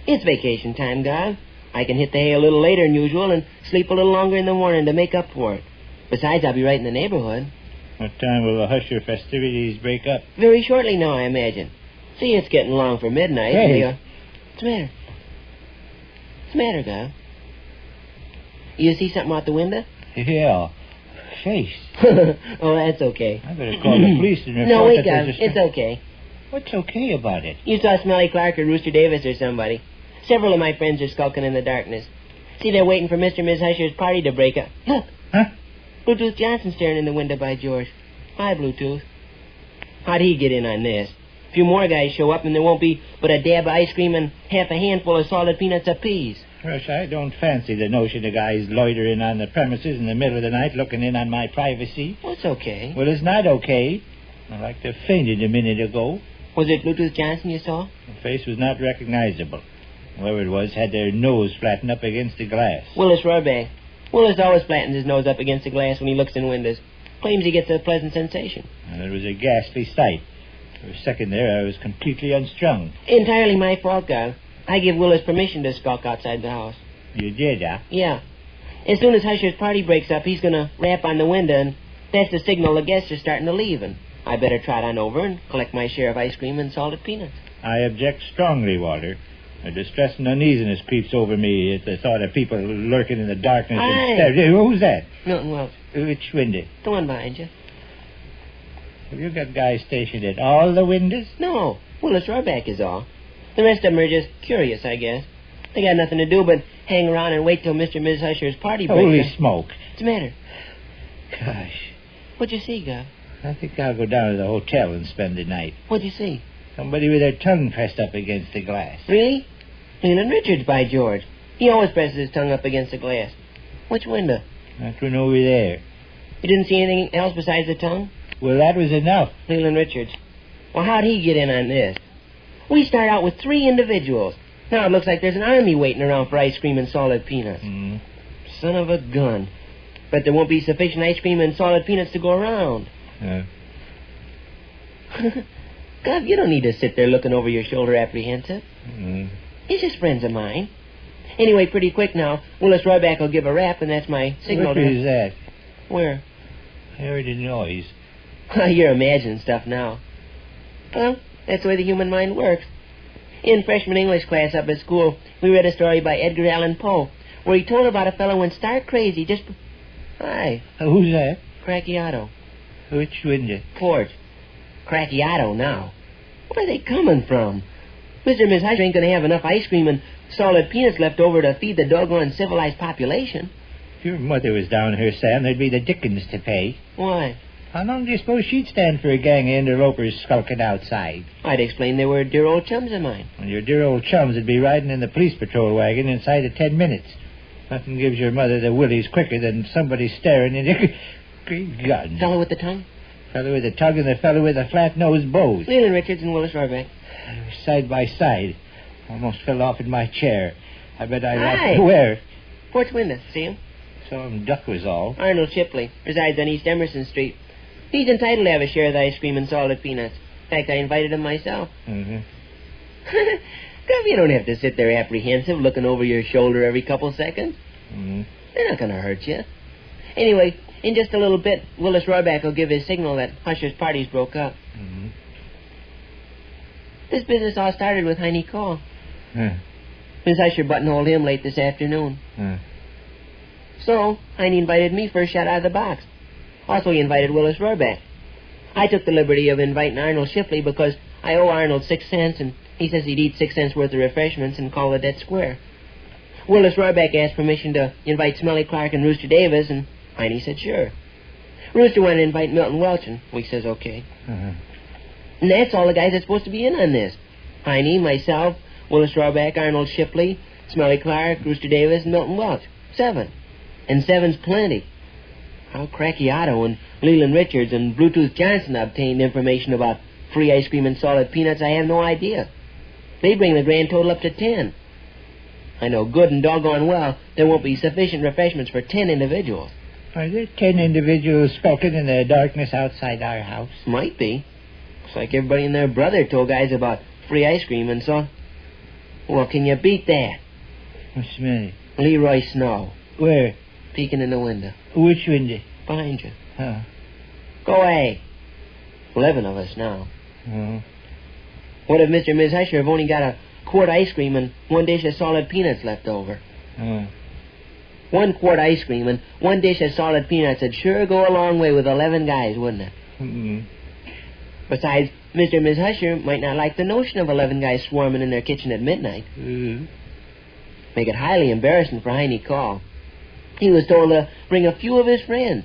It's vacation time, Gar. I can hit the hay a little later than usual and sleep a little longer in the morning to make up for it. Besides, I'll be right in the neighborhood. What time will the Husher festivities break up? Very shortly now, I imagine. See, it's getting long for midnight. Hey. What's the matter? What's the matter, Gar? You see something out the window? Yeah. Face. Oh, that's okay. I better call the police and report No, wait, that Gar. there's a... It's okay. What's okay about it? You saw Smelly Clark or Rooster Davis or somebody. Several of my friends are skulking in the darkness. See, they're waiting for Mr. and Miss Husher's party to break up. Look. Huh? Bluetooth Johnson staring in the window, by George. Hi, Bluetooth. How'd he get in on this? A few more guys show up and there won't be but a dab of ice cream and half a handful of salted peanuts apiece. Rush, I don't fancy the notion of guys loitering on the premises in the middle of the night looking in on my privacy. Well, it's okay. Well, it's not okay. I like to have fainted a minute ago. Was it Bluetooth Johnson you saw? The face was not recognizable. Whoever it was had their nose flattened up against the glass. Willis Rohrbeck. Willis always flattens his nose up against the glass when he looks in windows. Claims he gets a pleasant sensation. And it was a ghastly sight. For a second there, I was completely unstrung. Entirely my fault, Gar. I give Willis permission to skulk outside the house. You did, huh? Yeah. As soon as Husher's party breaks up, he's going to rap on the window, and that's the signal the guests are starting to leave, and I better trot on over and collect my share of ice cream and salted peanuts. I object strongly, Walter. A distress and uneasiness creeps over me at the thought of people lurking in the darkness. Who's that? Milton Welch. Which window? The one behind you. Have you got guys stationed at all the windows? No. Willis Rohrbeck is all. The rest of them are just curious, I guess. They got nothing to do but hang around and wait till Mr. and Miss Usher's party breaks. Holy smoke. What's the matter? Gosh. What'd you see, Gov? I think I'll go down to the hotel and spend the night. What'd you see? Somebody with their tongue pressed up against the glass. Really? Leland Richards, by George. He always presses his tongue up against the glass. Which window? That one over there. You didn't see anything else besides the tongue? Well, that was enough. Leland Richards. Well, how'd he get in on this? We start out with 3 individuals. Now it looks like there's an army waiting around for ice cream and salted peanuts. Son of a gun. But there won't be sufficient ice cream and salted peanuts to go around. Gov, you don't need to sit there looking over your shoulder apprehensive. He's just friends of mine. Anyway, pretty quick now, Willis Royback will give a rap, and that's my signal. Where is that? Where? I heard a noise. You're imagining stuff now. Well, that's the way the human mind works. In freshman English class up at school, we read a story by Edgar Allan Poe, where he told about a fellow went stark crazy just... Hi. Who's that? Cracchiato. Which window? Porch. Cracchiato now. Where are they coming from? Mr. and Miss Usher ain't going to have enough ice cream and salted peanuts left over to feed the doggone civilized population. If your mother was down here, Sam, there'd be the dickens to pay. Why? How long do you suppose she'd stand for a gang of interlopers skulking outside? I'd explain they were dear old chums of mine. And your dear old chums would be riding in the police patrol wagon inside of 10 minutes. Nothing gives your mother the willies quicker than somebody staring in the... Great God. Fellow with the tongue? Fellow with the tongue and the fellow with the flat-nosed bows. Leland Richards and Willis Royback. Side by side. Almost fell off in my chair. I bet I Hi. lost... Where? Porch window. See him? Saw him duck was all. Arnold Shipley. Resides on East Emerson Street. He's entitled to have a share of the ice cream and salted peanuts. In fact, I invited him myself. Gov, you don't have to sit there apprehensive, looking over your shoulder every couple seconds. They're not going to hurt you. Anyway, in just a little bit, Willis Royback will give his signal that Usher's party's broke up. This business all started with Heine Call. Miss Usher buttonholed him late this afternoon. So, Heine invited me for a shot out of the box. Also, he invited Willis Royback. I took the liberty of inviting Arnold Shipley because I owe Arnold 6 cents, and he says he'd eat 6 cents worth of refreshments and call the debt square. Willis Royback asked permission to invite Smelly Clark and Rooster Davis, and Heine said sure. Rooster wanted to invite Milton Welch, and we says okay. And that's all the guys that's supposed to be in on this. Heine, myself, Willis Royback, Arnold Shipley, Smelly Clark, Rooster Davis, and Milton Welch. 7. And 7's plenty. How Cracchiato and Leland Richards and Bluetooth Johnson obtained information about free ice cream and salted peanuts, I have no idea. They bring the grand total up to 10. I know good and doggone well there won't be sufficient refreshments for 10 individuals. Are there 10 individuals skulking in the darkness outside our house? Might be. Looks like everybody and their brother told guys about free ice cream and so... Well, can you beat that? What's the matter? Leroy Snow. Where? Peeking in the window. Which window? Behind you. Go away. 11 of us now. What if Mr. and Miss Usher have only got a quart ice cream and 1 dish of salted peanuts left over? 1 quart ice cream and 1 dish of salted peanuts would sure go a long way with 11 guys, wouldn't it? Besides, Mr. and Miss Usher might not like the notion of 11 guys swarming in their kitchen at midnight. Make it highly embarrassing for Heine Call. He was told to bring a few of his friends.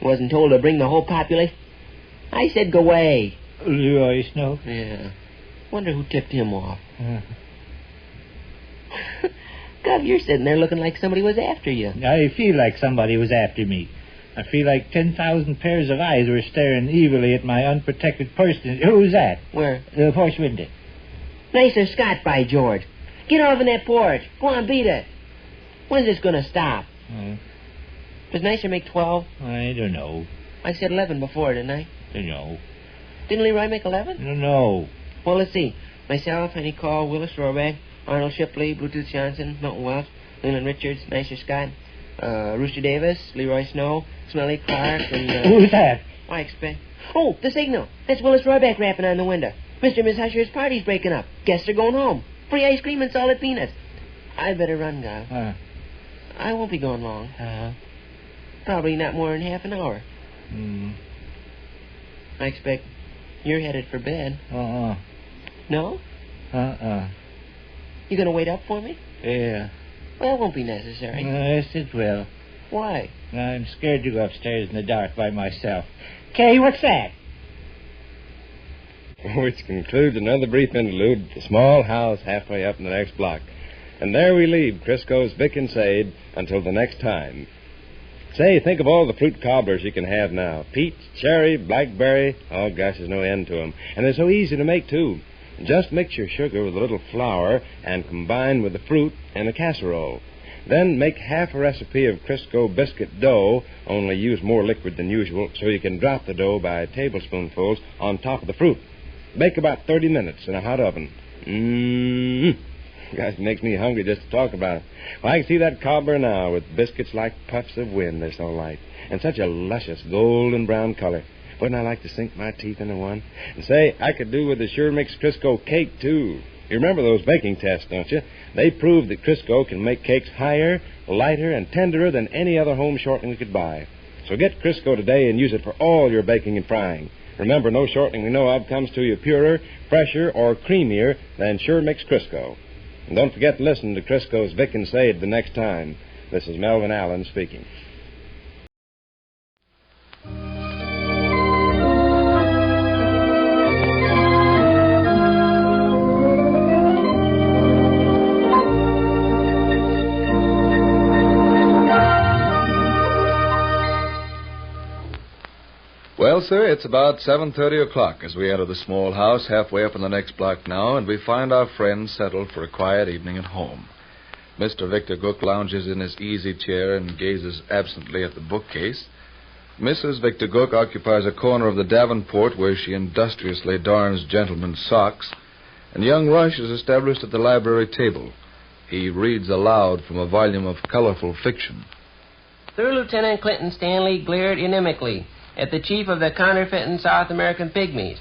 Wasn't told to bring the whole population. I said go away. Leroy Snow? Yeah. Wonder who tipped him off. Gov, you're sitting there looking like somebody was after you. I feel like somebody was after me. I feel like 10,000 pairs of eyes were staring evilly at my unprotected person. Who's that? Where? The porch window. Nicer Scott, by George. Get off in that porch. Go on, beat it. When's this going to stop? Does Nicer make 12? I don't know. I said 11 before, didn't I? Don't know. Didn't Leroy make 11? No. Well, let's see. Myself, Heine Call, Willis Royback, Arnold Shipley, Bluetooth Johnson, Milton Welch, Leland Richards, Nicer Scott, Rooster Davis, Leroy Snow, Smelly Clark, and... Who's that? I expect... Oh, the signal. That's Willis Royback rapping on the window. Mr. and Miss Usher's party's breaking up. Guests are going home. Free ice cream and salted peanuts. I'd better run, Gov. I won't be gone long. Probably not more than half an hour. I expect you're headed for bed. No? You going to wait up for me? Yeah. Well, it won't be necessary. Yes, it will. Why? I'm scared to go upstairs in the dark by myself. Kay, what's that? Which concludes another brief interlude at the small house halfway up in the next block. And there we leave Crisco's Vic and Sade until the next time. Say, think of all the fruit cobblers you can have now. Peach, cherry, blackberry. Oh, gosh, there's no end to them. And they're so easy to make, too. Just mix your sugar with a little flour and combine with the fruit in a casserole. Then make half a recipe of Crisco biscuit dough, only use more liquid than usual, so you can drop the dough by tablespoonfuls on top of the fruit. Bake about 30 minutes in a hot oven. Gosh, it makes me hungry just to talk about it. Well, I can see that cobbler now with biscuits like puffs of wind. They're so light. And such a luscious golden brown color. Wouldn't I like to sink my teeth into one? And say, I could do with the Sure Mix Crisco cake, too. You remember those baking tests, don't you? They proved that Crisco can make cakes higher, lighter, and tenderer than any other home shortening we could buy. So get Crisco today and use it for all your baking and frying. Remember, no shortening we know of comes to you purer, fresher, or creamier than Sure Mix Crisco. And don't forget to listen to Crisco's Vic and Sade the next time. This is Melvin Allen speaking. Well, sir, it's about 7:30 o'clock as we enter the small house halfway up in the next block now, and we find our friends settled for a quiet evening at home. Mr. Victor Gook lounges in his easy chair and gazes absently at the bookcase. Mrs. Victor Gook occupies a corner of the Davenport where she industriously darns gentlemen's socks, and young Rush is established at the library table. He reads aloud from a volume of colorful fiction. Third Lieutenant Clinton Stanley glared inimically at the chief of the counterfeiting South American pygmies.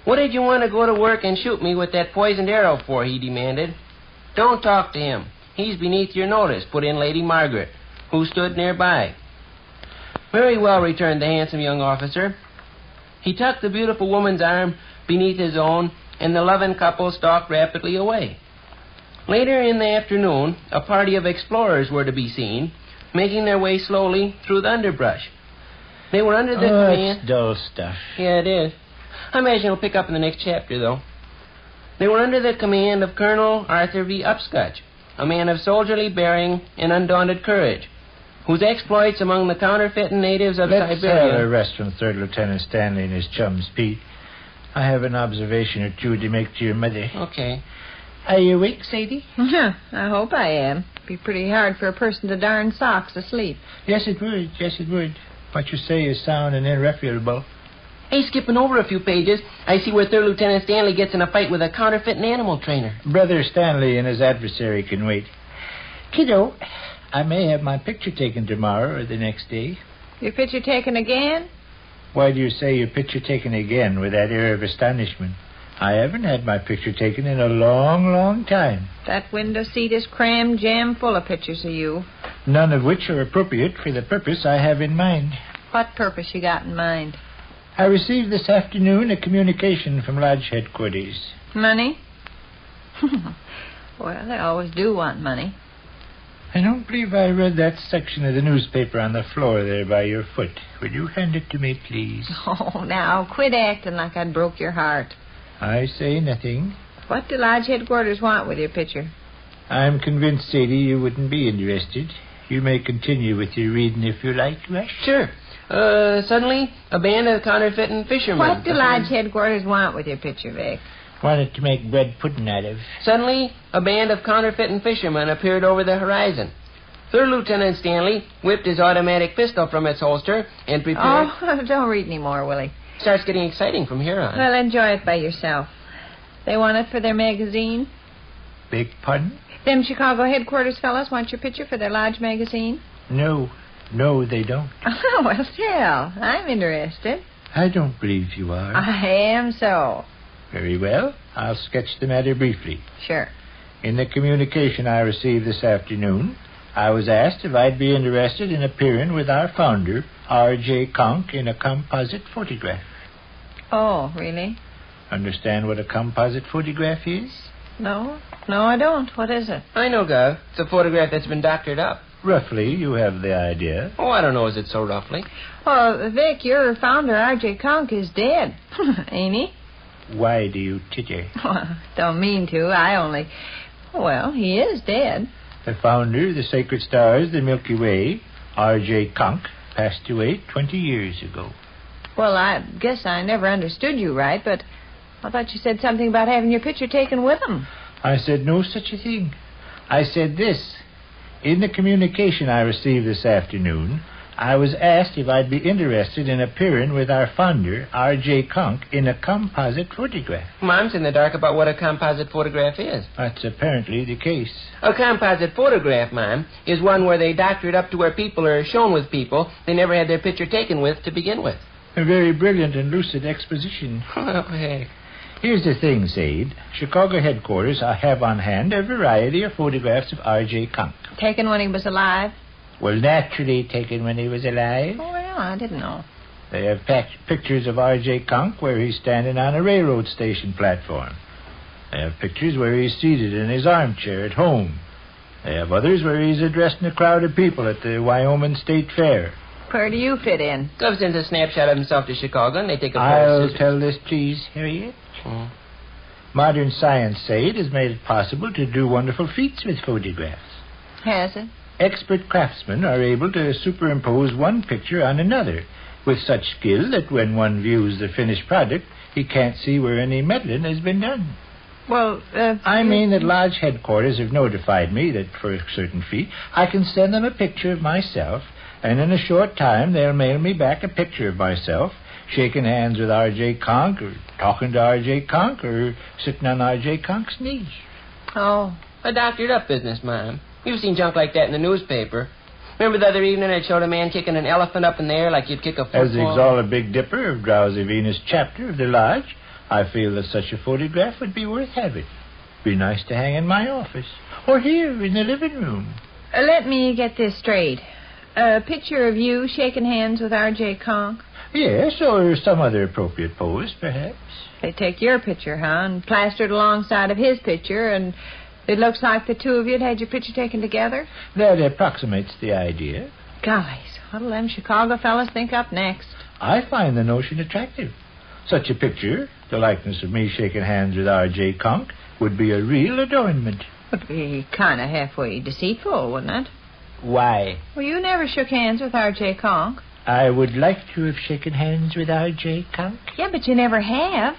"What did you want to go to work and shoot me with that poisoned arrow for?" he demanded. "Don't talk to him. He's beneath your notice," put in Lady Margaret, who stood nearby. "Very well," returned the handsome young officer. He tucked the beautiful woman's arm beneath his own, and the loving couple stalked rapidly away. Later in the afternoon, a party of explorers were to be seen, making their way slowly through the underbrush. They were under the command... It's dull stuff. Yeah, it is. I imagine it'll pick up in the next chapter, though. They were under the command of Colonel Arthur V. Upscotch, a man of soldierly bearing and undaunted courage, whose exploits among the counterfeiting natives of Let's Siberia... have a rest from Third Lieutenant Stanley and his chums, Pete. I have an observation or two to make to your mother. Okay. Are you awake, Sadie? I hope I am. Be pretty hard for a person to darn socks asleep. Yes, it would. Yes, it would. What you say is sound and irrefutable. Hey, skipping over a few pages, I see where Third Lieutenant Stanley gets in a fight with a counterfeiting animal trainer. Brother Stanley and his adversary can wait. Kiddo, I may have my picture taken tomorrow or the next day. Your picture taken again? Why do you say your picture taken again with that air of astonishment? I haven't had my picture taken in a long, long time. That window seat is crammed jam full of pictures of you. None of which are appropriate for the purpose I have in mind. What purpose you got in mind? I received this afternoon a communication from Lodge headquarters. Money? Well, they always do want money. I don't believe I read that section of the newspaper on the floor there by your foot. Will you hand it to me, please? Oh, now, quit acting like I'd broke your heart. I say nothing. What do Lodge headquarters want with your picture? I'm convinced, Sadie, you wouldn't be interested. You may continue with your reading if you like, Rush. Sure. Suddenly, a band of counterfeiting fishermen... What do Lodge headquarters want with your picture, Vic? Wanted to make bread pudding out of. Suddenly, a band of counterfeiting fishermen appeared over the horizon. Third Lieutenant Stanley whipped his automatic pistol from its holster and prepared... Oh, don't read any more, Willie. Starts getting exciting from here on. Well, enjoy it by yourself. They want it for their magazine? Beg pardon? Them Chicago headquarters fellas want your picture for their Lodge magazine? No, they don't. Oh, well, still, I'm interested. I don't believe you are. I am so. Very well. I'll sketch the matter briefly. Sure. In the communication I received this afternoon, I was asked if I'd be interested in appearing with our founder, R.J. Konk, in a composite photograph. Oh, really? Understand what a composite photograph is? No, I don't. What is it? I know, Gov. It's a photograph that's been doctored up. Roughly, you have the idea. Oh, I don't know. Is it so roughly? Well, Vic, your founder, R.J. Konk, is dead. Ain't he? Why do you titter? Don't mean to. I only... Well, he is dead. The founder of the Sacred Stars, the Milky Way, R.J. Konk, passed away 20 years ago. Well, I guess I never understood you right, but I thought you said something about having your picture taken with him. I said no such a thing. I said this. In the communication I received this afternoon, I was asked if I'd be interested in appearing with our founder, R.J. Konk, in a composite photograph. Mom's in the dark about what a composite photograph is. That's apparently the case. A composite photograph, Mom, is one where they doctor it up to where people are shown with people they never had their picture taken with to begin with. A very brilliant and lucid exposition. Oh, hey. Here's the thing, Sade. Chicago headquarters have on hand a variety of photographs of R.J. Konk. Taken when he was alive? Well, naturally taken when he was alive. Oh, well, I didn't know. They have pictures of R.J. Konk where he's standing on a railroad station platform. They have pictures where he's seated in his armchair at home. They have others where he's addressing a crowd of people at the Wyoming State Fair. Where do you fit in? Gov sends a snapshot of himself to Chicago, and they take a photo. I'll tell this, please, Harriet. Modern science, Sade, has made it possible to do wonderful feats with photographs. Has it? Expert craftsmen are able to superimpose one picture on another with such skill that when one views the finished product, he can't see where any meddling has been done. Well, I mean that Lodge headquarters have notified me that for a certain fee, I can send them a picture of myself, and in a short time they'll mail me back a picture of myself, shaking hands with R.J. Konk, or talking to R.J. Konk, or sitting on R.J. Konk's knees. Oh, a doctored up business, Mom. You've seen junk like that in the newspaper. Remember the other evening I showed a man kicking an elephant up in the air like you'd kick a football? As the Exalted Big Dipper of Drowsy Venus Chapter of the Lodge, I feel that such a photograph would be worth having. Be nice to hang in my office, or here in the living room. Let me get this straight. A picture of you shaking hands with R.J. Konk? Yes, or some other appropriate pose, perhaps. They take your picture, huh, and plaster it alongside of his picture, and it looks like the two of you had your picture taken together? That approximates the idea. Guys, what'll them Chicago fellas think up next? I find the notion attractive. Such a picture, the likeness of me shaking hands with R.J. Konk, would be a real adornment. Would be kind of halfway deceitful, wouldn't it? Why? Well, you never shook hands with R.J. Konk. I would like to have shaken hands with R.J. Konk. Yeah, but you never have.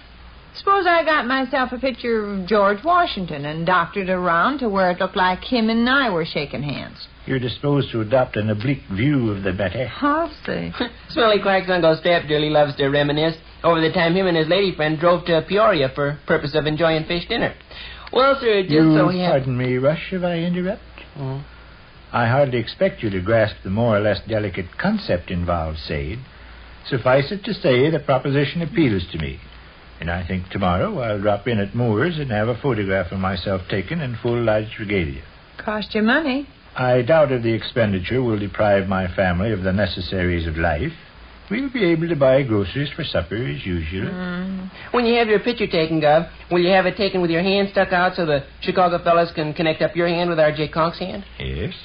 Suppose I got myself a picture of George Washington and doctored it around to where it looked like him and I were shaking hands. You're disposed to adopt an oblique view of the matter. I'll see. Smelly Clark's Uncle Strap dearly loves to reminisce over the time him and his lady friend drove to Peoria for purpose of enjoying fish dinner. Well, sir, just so he had... Pardon me, Rush, if I interrupt? I hardly expect you to grasp the more or less delicate concept involved, Sade. Suffice it to say, the proposition appeals to me. And I think tomorrow I'll drop in at Moore's and have a photograph of myself taken in full Lodge regalia. Cost you money. I doubt if the expenditure will deprive my family of the necessaries of life. We'll be able to buy groceries for supper as usual. When you have your picture taken, Gov, will you have it taken with your hand stuck out so the Chicago fellas can connect up your hand with R.J. Konk's hand? Yes.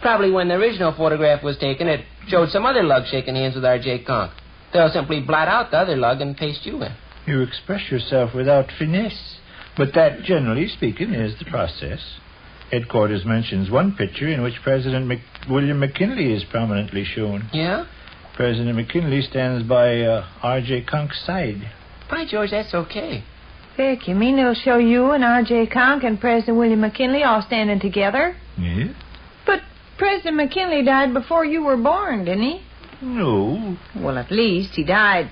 Probably when the original photograph was taken, it showed some other lug shaking hands with R.J. Konk. They'll simply blot out the other lug and paste you in. You express yourself without finesse, but that, generally speaking, is the process. Headquarters mentions one picture in which President William McKinley is prominently shown. Yeah? President McKinley stands by R.J. Konk's side. By George, that's okay. Vic, you mean it'll show you and R.J. Konk and President William McKinley all standing together? Yeah? But President McKinley died before you were born, didn't he? No. Well, at least he died.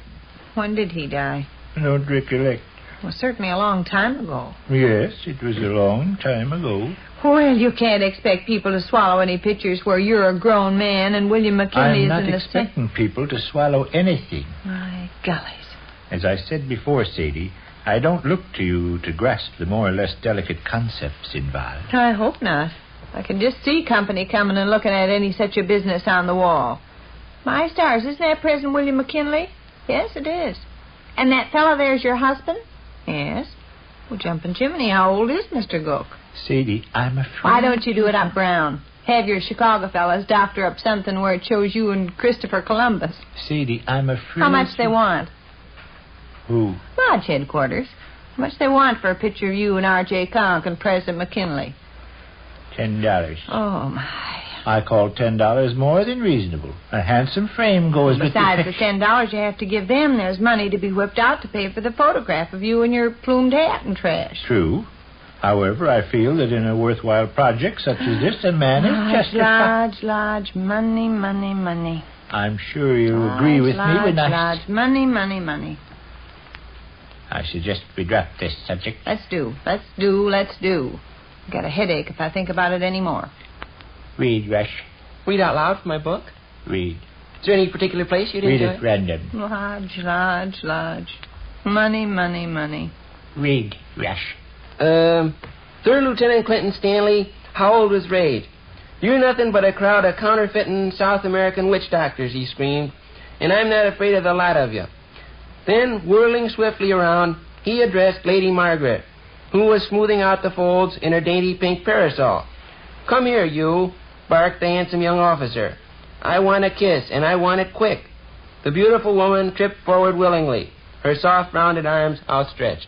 When did he die? I don't recollect. Well, certainly a long time ago. Yes, it was a long time ago. Well, you can't expect people to swallow any pictures where you're a grown man and William McKinley is in the... I'm not expecting people to swallow anything. My gollies. As I said before, Sadie, I don't look to you to grasp the more or less delicate concepts involved. I hope not. I can just see company coming and looking at any such a business on the wall. My stars, isn't that President William McKinley? Yes, it is. And that fellow there's your husband? Yes. Well, jumping chimney, how old is Mr. Gook? Sadie, I'm afraid... Why don't you do it up brown? Have your Chicago fellas doctor up something where it shows you and Christopher Columbus. Sadie, I'm afraid... How much they want? Who? Lodge headquarters. How much they want for a picture of you and R.J. Konk and President McKinley? $10. Oh, my. I call $10 more than reasonable. A handsome frame goes with the... Besides the $10 you have to give them, there's money to be whipped out to pay for the photograph of you in your plumed hat and trash. True. However, I feel that in a worthwhile project such as this, a man is justified... Lodge, money. I'm sure you'll agree with me when I... Lodge, money. I suggest we drop this subject. Let's do. Got a headache if I think about it anymore. Read, Rush. Read out loud from my book? Read. Is there any particular place you'd enjoy? Read at random. Lodge. Money. Read, Rush. 3rd Lieutenant Clinton Stanley, how old was Rage? You're nothing but a crowd of counterfeiting South American witch doctors, he screamed, and I'm not afraid of the lot of you. Then, whirling swiftly around, he addressed Lady Margaret, who was smoothing out the folds in her dainty pink parasol. Come here, you, barked the handsome young officer. I want a kiss, and I want it quick. The beautiful woman tripped forward willingly, her soft, rounded arms outstretched.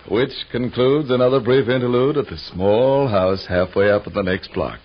Which concludes another brief interlude at the small house halfway up in the next block.